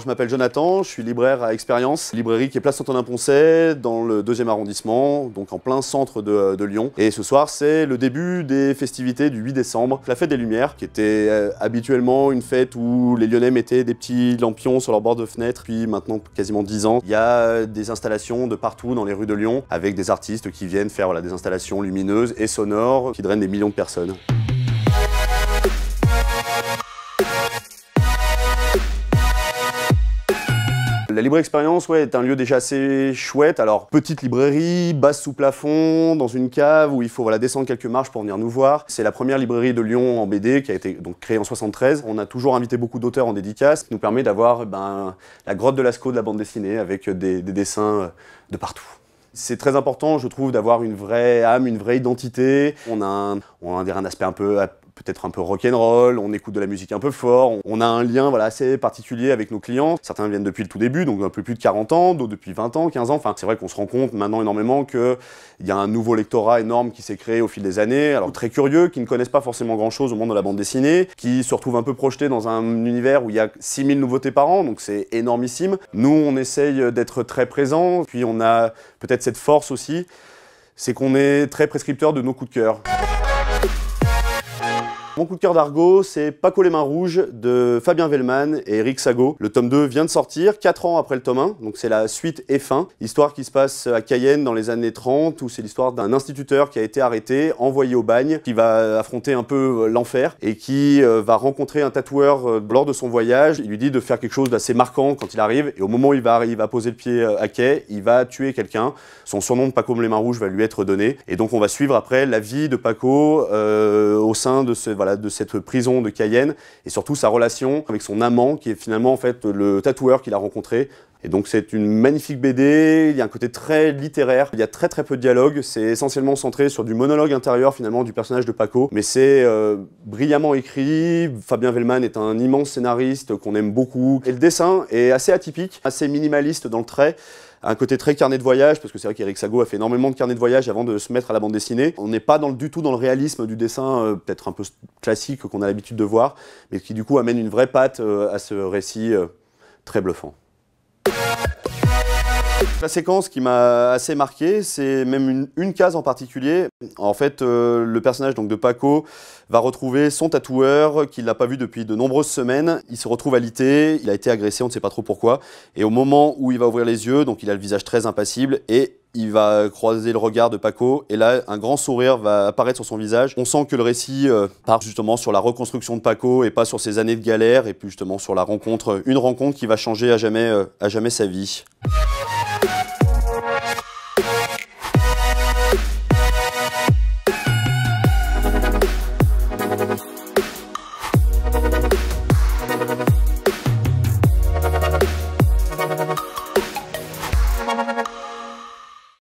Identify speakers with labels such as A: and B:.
A: Je m'appelle Jonathan, je suis libraire à Expérience, librairie qui est place Antonin-Poncet dans le 2e arrondissement, donc en plein centre de Lyon. Et ce soir, c'est le début des festivités du 8 décembre, la fête des Lumières, qui était habituellement une fête où les Lyonnais mettaient des petits lampions sur leur bord de fenêtre. Puis maintenant, quasiment 10 ans, il y a des installations de partout dans les rues de Lyon, avec des artistes qui viennent faire des installations lumineuses et sonores qui drainent des millions de personnes. La librairie Expérience est un lieu déjà assez chouette. Alors, petite librairie, basse sous plafond, dans une cave où il faut descendre quelques marches pour venir nous voir. C'est la première librairie de Lyon en BD qui a été donc créée en 73. On a toujours invité beaucoup d'auteurs en dédicace, ce qui nous permet d'avoir la grotte de Lascaux de la bande dessinée avec des dessins de partout. C'est très important, je trouve, d'avoir une vraie âme, une vraie identité. On a un aspect peut-être un peu rock'n'roll, on écoute de la musique un peu fort, on a un lien assez particulier avec nos clients. Certains viennent depuis le tout début, donc un peu plus de 40 ans, d'autres depuis 20 ans, 15 ans. Enfin, c'est vrai qu'on se rend compte maintenant énormément qu'il y a un nouveau lectorat énorme qui s'est créé au fil des années, alors très curieux, qui ne connaissent pas forcément grand-chose au monde de la bande dessinée, qui se retrouvent un peu projetés dans un univers où il y a 6000 nouveautés par an, donc c'est énormissime. Nous, on essaye d'être très présents, puis on a peut-être cette force aussi, c'est qu'on est très prescripteur de nos coups de cœur. Mon coup de cœur d'Argo, c'est Paco les Mains Rouges de Fabien Wellman et Eric Sago. Le tome 2 vient de sortir, 4 ans après le tome 1, donc c'est la suite et fin. Histoire qui se passe à Cayenne dans les années 30, où c'est l'histoire d'un instituteur qui a été arrêté, envoyé au bagne, qui va affronter un peu l'enfer et qui va rencontrer un tatoueur lors de son voyage. Il lui dit de faire quelque chose d'assez marquant quand il arrive, et au moment où il va poser le pied à quai, il va tuer quelqu'un. Son surnom de Paco les Mains Rouges va lui être donné, et donc on va suivre après la vie de Paco au sein de de cette prison de Cayenne, et surtout sa relation avec son amant qui est finalement le tatoueur qu'il a rencontré. Et donc c'est une magnifique BD, il y a un côté très littéraire, il y a très peu de dialogue, c'est essentiellement centré sur du monologue intérieur finalement du personnage de Paco, mais c'est brillamment écrit. Fabien Wellman est un immense scénariste qu'on aime beaucoup, et le dessin est assez atypique, assez minimaliste dans le trait. Un côté très carnet de voyage, parce que c'est vrai qu'Eric Sago a fait énormément de carnets de voyage avant de se mettre à la bande dessinée. On n'est pas du tout dans le réalisme du dessin, peut-être un peu classique qu'on a l'habitude de voir, mais qui du coup amène une vraie patte à ce récit très bluffant. La séquence qui m'a assez marqué, c'est même une case en particulier. En fait, le personnage de Paco va retrouver son tatoueur qu'il n'a pas vu depuis de nombreuses semaines. Il se retrouve alité, il a été agressé, on ne sait pas trop pourquoi. Et au moment où il va ouvrir les yeux, donc il a le visage très impassible, et il va croiser le regard de Paco, et là, un grand sourire va apparaître sur son visage. On sent que le récit part justement sur la reconstruction de Paco, et pas sur ses années de galère, et puis justement sur une rencontre qui va changer à jamais sa vie.